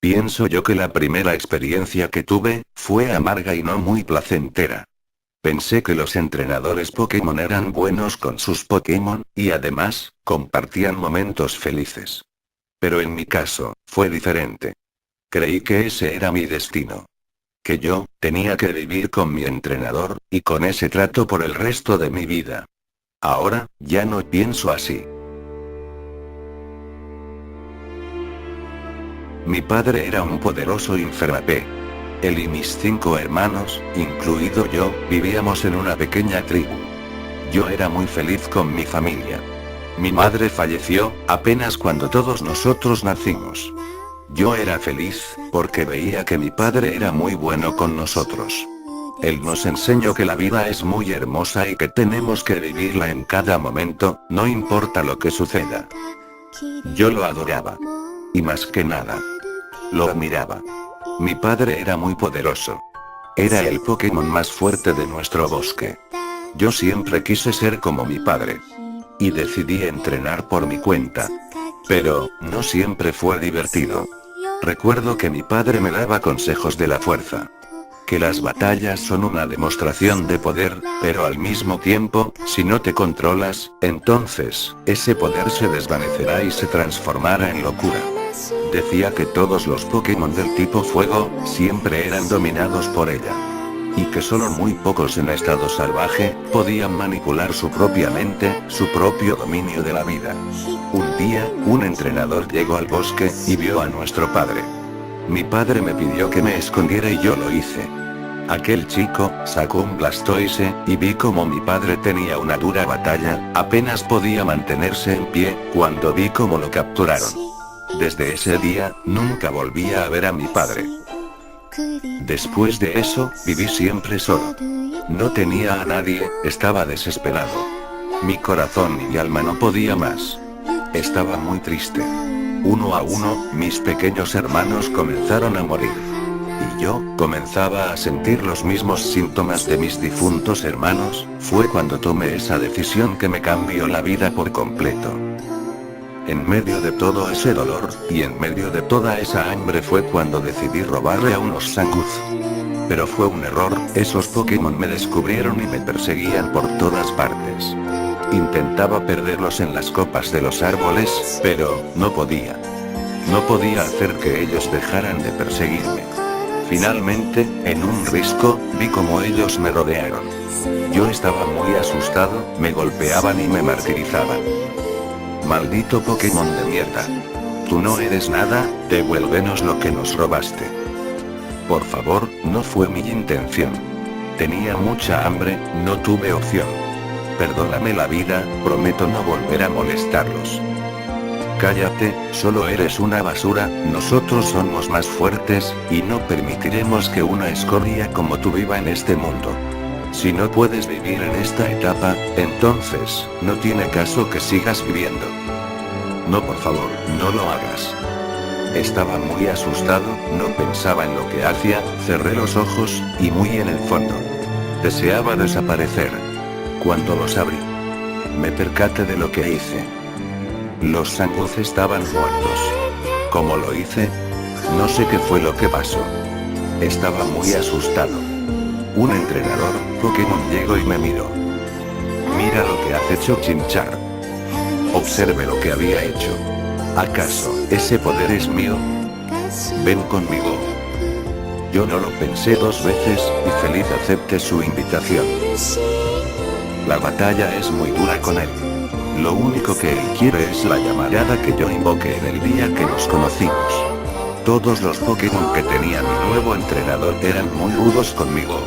Pienso yo que la primera experiencia que tuve, fue amarga y no muy placentera. Pensé que los entrenadores Pokémon eran buenos con sus Pokémon, y además, compartían momentos felices. Pero en mi caso, fue diferente. Creí que ese era mi destino. Que yo, tenía que vivir con mi entrenador, y con ese trato por el resto de mi vida. Ahora, ya no pienso así. Mi padre era un poderoso Infernape. Él y mis 5 hermanos, incluido yo, vivíamos en una pequeña tribu. Yo era muy feliz con mi familia. Mi madre falleció, apenas cuando todos nosotros nacimos. Yo era feliz, porque veía que mi padre era muy bueno con nosotros. Él nos enseñó que la vida es muy hermosa y que tenemos que vivirla en cada momento, no importa lo que suceda. Yo lo adoraba. Y más que nada, lo admiraba. Mi padre era muy poderoso. Era el Pokémon más fuerte de nuestro bosque. Yo siempre quise ser como mi padre. Y decidí entrenar por mi cuenta. Pero, no siempre fue divertido. Recuerdo que mi padre me daba consejos de la fuerza. Que las batallas son una demostración de poder, pero al mismo tiempo, si no te controlas, entonces, ese poder se desvanecerá y se transformará en locura. Decía que todos los Pokémon del tipo fuego, siempre eran dominados por ella. Y que solo muy pocos en estado salvaje, podían manipular su propia mente, su propio dominio de la vida. Un día, un entrenador llegó al bosque, y vio a nuestro padre. Mi padre me pidió que me escondiera y yo lo hice. Aquel chico, sacó un Blastoise, y vi como mi padre tenía una dura batalla, apenas podía mantenerse en pie, cuando vi cómo lo capturaron. Desde ese día, nunca volví a ver a mi padre. Después de eso, viví siempre solo. No tenía a nadie, estaba desesperado. Mi corazón y mi alma no podía más. Estaba muy triste. Uno a uno, mis pequeños hermanos comenzaron a morir. Y yo, comenzaba a sentir los mismos síntomas de mis difuntos hermanos, fue cuando tomé esa decisión que me cambió la vida por completo. En medio de todo ese dolor, y en medio de toda esa hambre fue cuando decidí robarle a unos Zangoose. Pero fue un error, esos Pokémon me descubrieron y me perseguían por todas partes. Intentaba perderlos en las copas de los árboles, pero, no podía. No podía hacer que ellos dejaran de perseguirme. Finalmente, en un risco, vi como ellos me rodearon. Yo estaba muy asustado, me golpeaban y me martirizaban. Maldito Pokémon de mierda. Tú no eres nada, devuélvenos lo que nos robaste. Por favor, no fue mi intención. Tenía mucha hambre, no tuve opción. Perdóname la vida, prometo no volver a molestarlos. Cállate, solo eres una basura, nosotros somos más fuertes, y no permitiremos que una escoria como tú viva en este mundo. Si no puedes vivir en esta etapa, entonces, no tiene caso que sigas viviendo. No, por favor, no lo hagas. Estaba muy asustado, no pensaba en lo que hacía, cerré los ojos, y muy en el fondo. Deseaba desaparecer. Cuando los abrí, me percaté de lo que hice. Los Zangoose estaban muertos. ¿Cómo lo hice? No sé qué fue lo que pasó. Estaba muy asustado. Un entrenador Pokémon llegó y me miró. Mira lo que has hecho, Chimchar. Observe lo que había hecho. ¿Acaso, ese poder es mío? Ven conmigo. Yo no lo pensé 2 veces, y feliz acepté su invitación. La batalla es muy dura con él. Lo único que él quiere es la llamarada que yo invoqué en el día que nos conocimos. Todos los Pokémon que tenía mi nuevo entrenador eran muy rudos conmigo.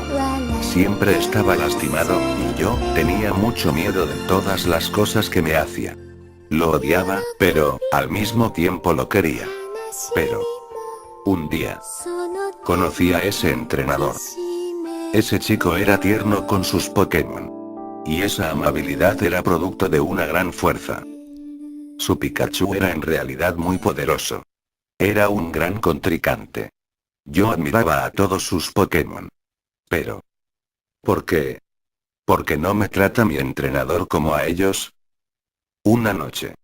Siempre estaba lastimado, y yo tenía mucho miedo de todas las cosas que me hacía. Lo odiaba, pero, al mismo tiempo lo quería. Pero, un día, conocí a ese entrenador. Ese chico era tierno con sus Pokémon. Y esa amabilidad era producto de una gran fuerza. Su Pikachu era en realidad muy poderoso. Era un gran contrincante. Yo admiraba a todos sus Pokémon. Pero, ¿por qué? ¿Por qué no me trata mi entrenador como a ellos? Una noche,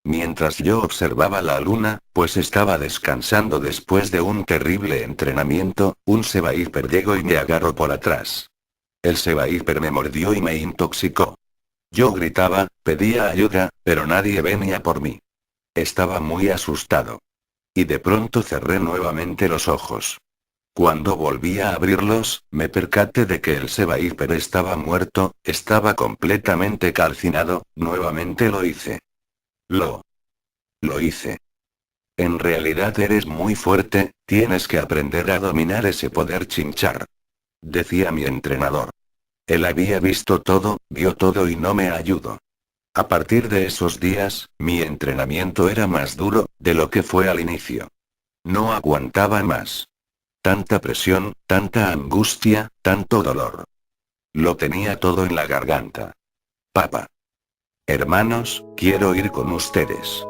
Mientras yo observaba la luna, pues estaba descansando después de un terrible entrenamiento, un Sevaíper llegó y me agarró por atrás. El Sevaíper me mordió y me intoxicó. Yo gritaba, pedía ayuda, pero nadie venía por mí. Estaba muy asustado. Y de pronto cerré nuevamente los ojos. Cuando volví a abrirlos, me percaté de que el Sevaíper estaba muerto, estaba completamente calcinado, nuevamente lo hice. Lo hice. En realidad eres muy fuerte, tienes que aprender a dominar ese poder chinchar. Decía mi entrenador. Él había visto todo, vio todo y no me ayudó. A partir de esos días, mi entrenamiento era más duro, de lo que fue al inicio. No aguantaba más. Tanta presión, tanta angustia, tanto dolor. Lo tenía todo en la garganta. Papá. Hermanos, quiero ir con ustedes.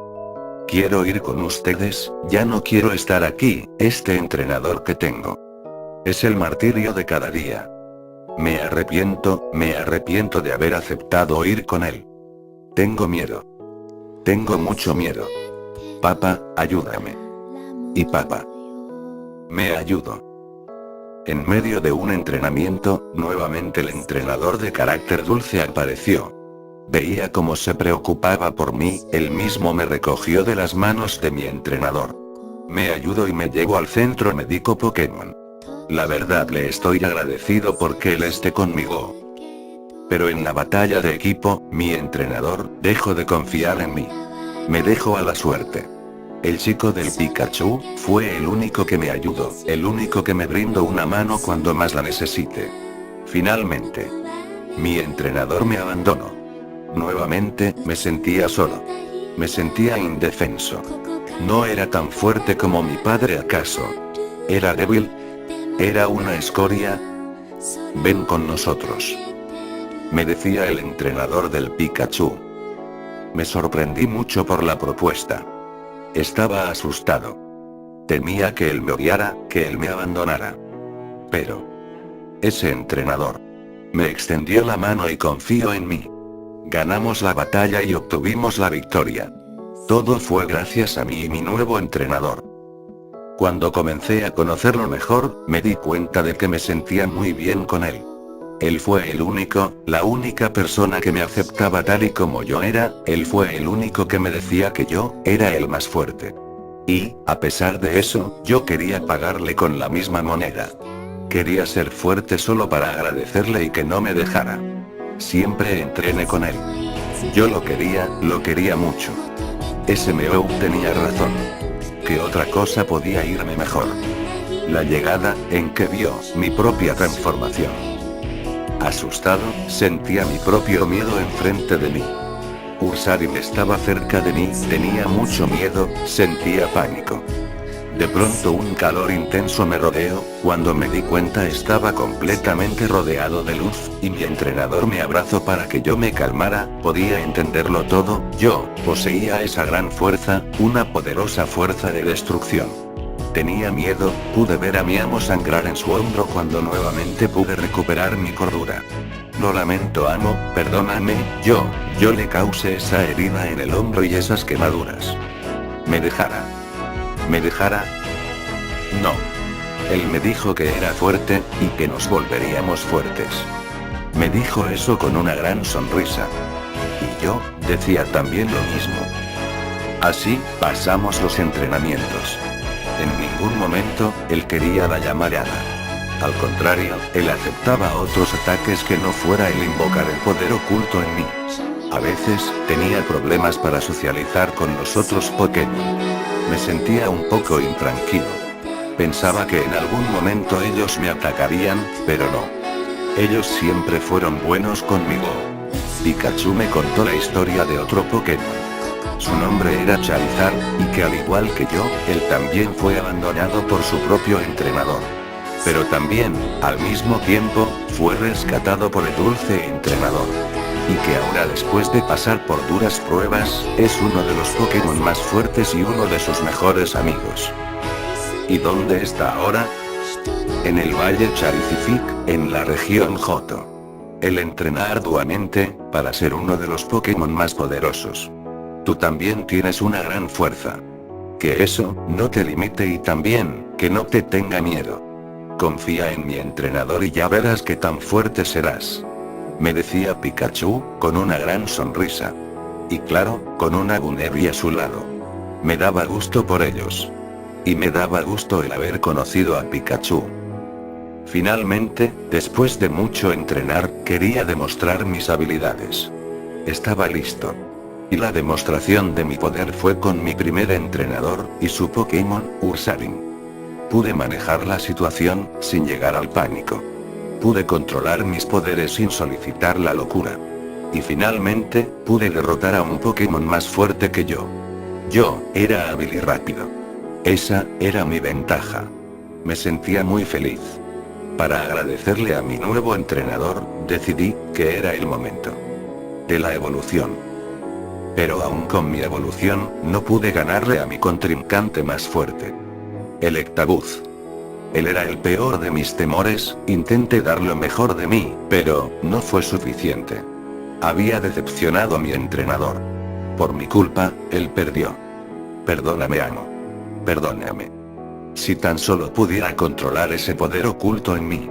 Quiero ir con ustedes, ya no quiero estar aquí, este entrenador que tengo. Es el martirio de cada día. Me arrepiento de haber aceptado ir con él. Tengo miedo. Tengo mucho miedo. Papá, ayúdame. Y papá. Me ayudo. En medio de un entrenamiento, nuevamente el entrenador de carácter dulce apareció. Veía cómo se preocupaba por mí, él mismo me recogió de las manos de mi entrenador. Me ayudó y me llevó al centro médico Pokémon. La verdad le estoy agradecido porque él esté conmigo. Pero en la batalla de equipo, mi entrenador dejó de confiar en mí. Me dejó a la suerte. El chico del Pikachu fue el único que me ayudó, el único que me brindó una mano cuando más la necesite. Finalmente, mi entrenador me abandonó. Nuevamente, me sentía solo. Me sentía indefenso. No era tan fuerte como mi padre, ¿acaso? ¿Era débil? ¿Era una escoria? Ven con nosotros. Me decía el entrenador del Pikachu. Me sorprendí mucho por la propuesta. Estaba asustado. Temía que él me odiara, que él me abandonara. Pero ese entrenador me extendió la mano y confió en mí. Ganamos la batalla y obtuvimos la victoria. Todo fue gracias a mí y mi nuevo entrenador. Cuando comencé a conocerlo mejor, me di cuenta de que me sentía muy bien con él. Él fue el único, la única persona que me aceptaba tal y como yo era, él fue el único que me decía que yo era el más fuerte. Y, a pesar de eso, yo quería pagarle con la misma moneda. Quería ser fuerte solo para agradecerle y que no me dejara. Siempre entrené con él. Yo lo quería mucho. Ese Meow tenía razón. ¿Qué otra cosa podía irme mejor? La llegada, en que vio mi propia transformación. Asustado, sentía mi propio miedo enfrente de mí. Ursaring estaba cerca de mí, tenía mucho miedo, sentía pánico. De pronto un calor intenso me rodeó, cuando me di cuenta estaba completamente rodeado de luz, y mi entrenador me abrazó para que yo me calmara, podía entenderlo todo, yo poseía esa gran fuerza, una poderosa fuerza de destrucción. Tenía miedo, pude ver a mi amo sangrar en su hombro cuando nuevamente pude recuperar mi cordura. Lo lamento, amo, perdóname, yo le causé esa herida en el hombro y esas quemaduras. ¿Me dejara? No. Él me dijo que era fuerte, y que nos volveríamos fuertes. Me dijo eso con una gran sonrisa. Y yo, decía también lo mismo. Así, pasamos los entrenamientos. En ningún momento, él quería la llamarada. Al contrario, él aceptaba otros ataques que no fuera el invocar el poder oculto en mí. A veces, tenía problemas para socializar con los otros Pokémon. Me sentía un poco intranquilo. Pensaba que en algún momento ellos me atacarían, pero no. Ellos siempre fueron buenos conmigo. Pikachu me contó la historia de otro Pokémon. Su nombre era Charizard, y que al igual que yo, él también fue abandonado por su propio entrenador. Pero también, al mismo tiempo, fue rescatado por el dulce entrenador. Y que ahora, después de pasar por duras pruebas, es uno de los Pokémon más fuertes y uno de sus mejores amigos. ¿Y dónde está ahora? En el Valle Charizifik, en la región Johto. Él entrena arduamente, para ser uno de los Pokémon más poderosos. Tú también tienes una gran fuerza. Que eso no te limite y también, que no te tenga miedo. Confía en mi entrenador y ya verás qué tan fuerte serás. Me decía Pikachu, con una gran sonrisa. Y claro, con una Bunevi a su lado. Me daba gusto por ellos. Y me daba gusto el haber conocido a Pikachu. Finalmente, después de mucho entrenar, quería demostrar mis habilidades. Estaba listo. Y la demostración de mi poder fue con mi primer entrenador, y su Pokémon, Ursaring. Pude manejar la situación, sin llegar al pánico. Pude controlar mis poderes sin solicitar la locura. Y finalmente, pude derrotar a un Pokémon más fuerte que yo. Yo, era hábil y rápido. Esa, era mi ventaja. Me sentía muy feliz. Para agradecerle a mi nuevo entrenador, decidí, que era el momento de la evolución. Pero aún con mi evolución, no pude ganarle a mi contrincante más fuerte. El Electabuzz. Él era el peor de mis temores, intenté dar lo mejor de mí, pero, no fue suficiente. Había decepcionado a mi entrenador. Por mi culpa, él perdió. Perdóname, amo. Perdóname. Si tan solo pudiera controlar ese poder oculto en mí.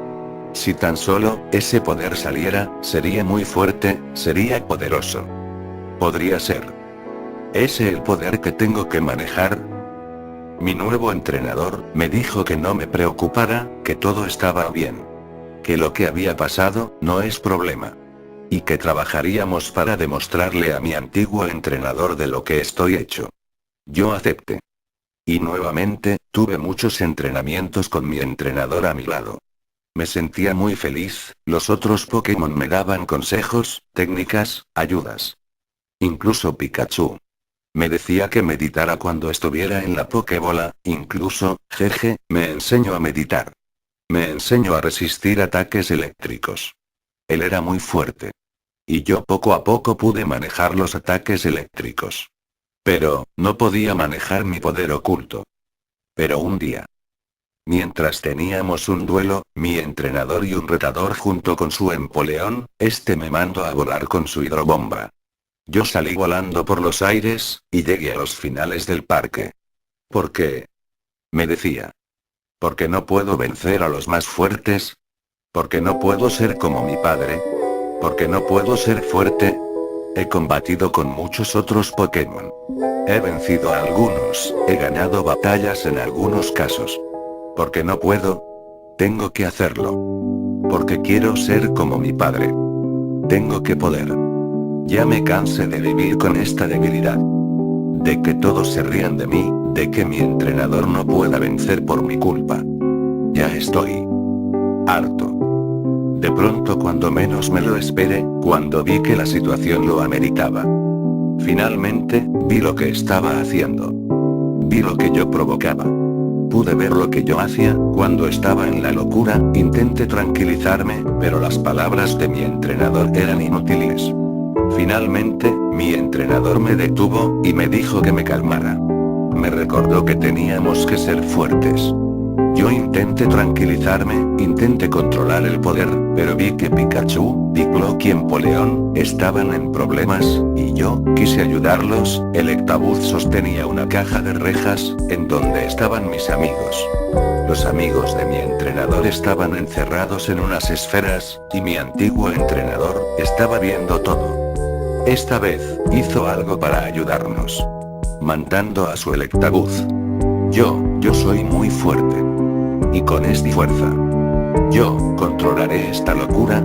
Si tan solo, ese poder saliera, sería muy fuerte, sería poderoso. Podría ser. ¿Ese el poder que tengo que manejar? Mi nuevo entrenador, me dijo que no me preocupara, que todo estaba bien. Que lo que había pasado, no es problema. Y que trabajaríamos para demostrarle a mi antiguo entrenador de lo que estoy hecho. Yo acepté. Y nuevamente, tuve muchos entrenamientos con mi entrenador a mi lado. Me sentía muy feliz, los otros Pokémon me daban consejos, técnicas, ayudas. Incluso Pikachu. Me decía que meditara cuando estuviera en la Pokébola, incluso, jeje, me enseñó a meditar. Me enseñó a resistir ataques eléctricos. Él era muy fuerte. Y yo poco a poco pude manejar los ataques eléctricos. Pero, no podía manejar mi poder oculto. Pero un día, mientras teníamos un duelo, mi entrenador y un retador junto con su Empoleón, este me mandó a volar con su hidrobomba. Yo salí volando por los aires, y llegué a los finales del parque. ¿Por qué? Me decía. ¿Porque no puedo vencer a los más fuertes? ¿Porque no puedo ser como mi padre? ¿Porque no puedo ser fuerte? He combatido con muchos otros Pokémon. He vencido a algunos, he ganado batallas en algunos casos. ¿Porque no puedo? Tengo que hacerlo. Porque quiero ser como mi padre. Tengo que poder. Ya me cansé de vivir con esta debilidad. De que todos se rían de mí, de que mi entrenador no pueda vencer por mi culpa. Ya estoy harto. De pronto, cuando menos me lo espere, cuando vi que la situación lo ameritaba. Finalmente, vi lo que estaba haciendo. Vi lo que yo provocaba. Pude ver lo que yo hacía, cuando estaba en la locura, intenté tranquilizarme, pero las palabras de mi entrenador eran inútiles. Finalmente, mi entrenador me detuvo, y me dijo que me calmara. Me recordó que teníamos que ser fuertes. Yo intenté tranquilizarme, intenté controlar el poder, pero vi que Pikachu, Piplup y Empoleón, estaban en problemas, y yo, quise ayudarlos. El Electabuzz sostenía una caja de rejas, en donde estaban mis amigos. Los amigos de mi entrenador estaban encerrados en unas esferas, y mi antiguo entrenador, estaba viendo todo. Esta vez, hizo algo para ayudarnos. Mandando a su Electabuzz. Yo soy muy fuerte. Y con esta fuerza, yo controlaré esta locura.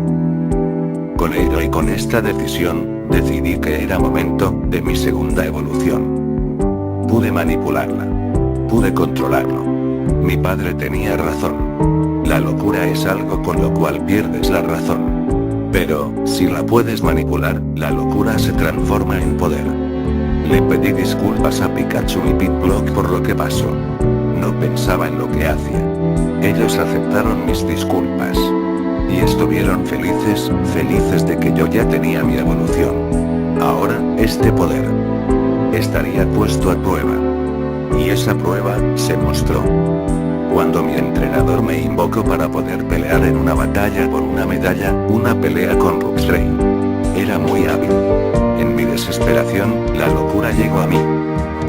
Con ello y con esta decisión, decidí que era momento de mi segunda evolución. Pude manipularla. Pude controlarlo. Mi padre tenía razón. La locura es algo con lo cual pierdes la razón. Pero, si la puedes manipular, la locura se transforma en poder. Le pedí disculpas a Pikachu y Piplup por lo que pasó. No pensaba en lo que hacía. Ellos aceptaron mis disculpas. Y estuvieron felices, felices de que yo ya tenía mi evolución. Ahora, este poder estaría puesto a prueba. Y esa prueba, se mostró. Cuando mi entrenador me invocó para poder pelear en una batalla por una medalla, una pelea con Luxray. Era muy hábil. En mi desesperación, la locura llegó a mí.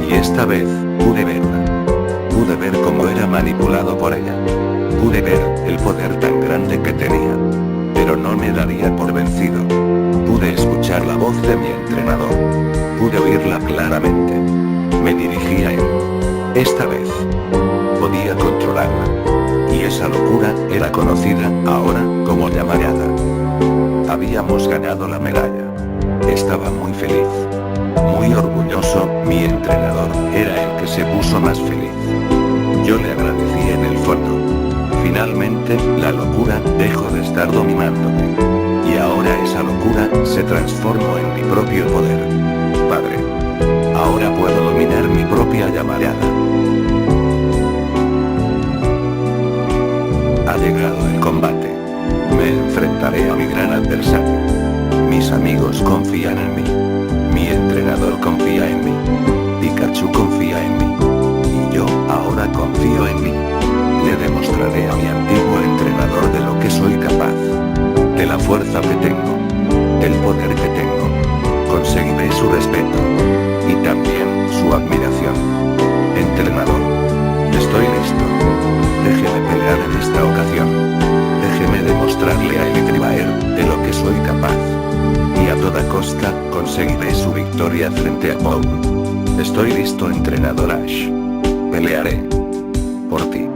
Y esta vez, pude verla. Pude ver cómo era manipulado por ella. Pude ver el poder tan grande que tenía. Pero no me daría por vencido. Pude escuchar la voz de mi entrenador. Pude oírla claramente. Me dirigía a él. Esta vez. Podía controlarla. Y esa locura era conocida, ahora, como llamarada. Habíamos ganado la medalla. Estaba muy feliz. Muy orgulloso, mi entrenador era el que se puso más feliz. Yo le agradecí en el fondo. Finalmente, la locura dejó de estar dominándome. Y ahora esa locura se transformó en mi propio poder. Padre. Ahora puedo dominar mi propia llamarada. Ha llegado el combate. Me enfrentaré a mi gran adversario. Mis amigos confían en mí. Mi entrenador confía en mí. Pikachu confía en mí. Y yo, ahora confío en mí. Le demostraré a mi antiguo entrenador de lo que soy capaz. De la fuerza que tengo. Del poder que tengo. Conseguiré su respeto. Y también, su admiración. Entrenador. Estoy listo. Déjeme pelear en esta ocasión. Déjeme demostrarle a Electribaer de lo que soy capaz. Y a toda costa, conseguiré su victoria frente a Paul. Estoy listo, entrenador Ash. Pelearé. Por ti.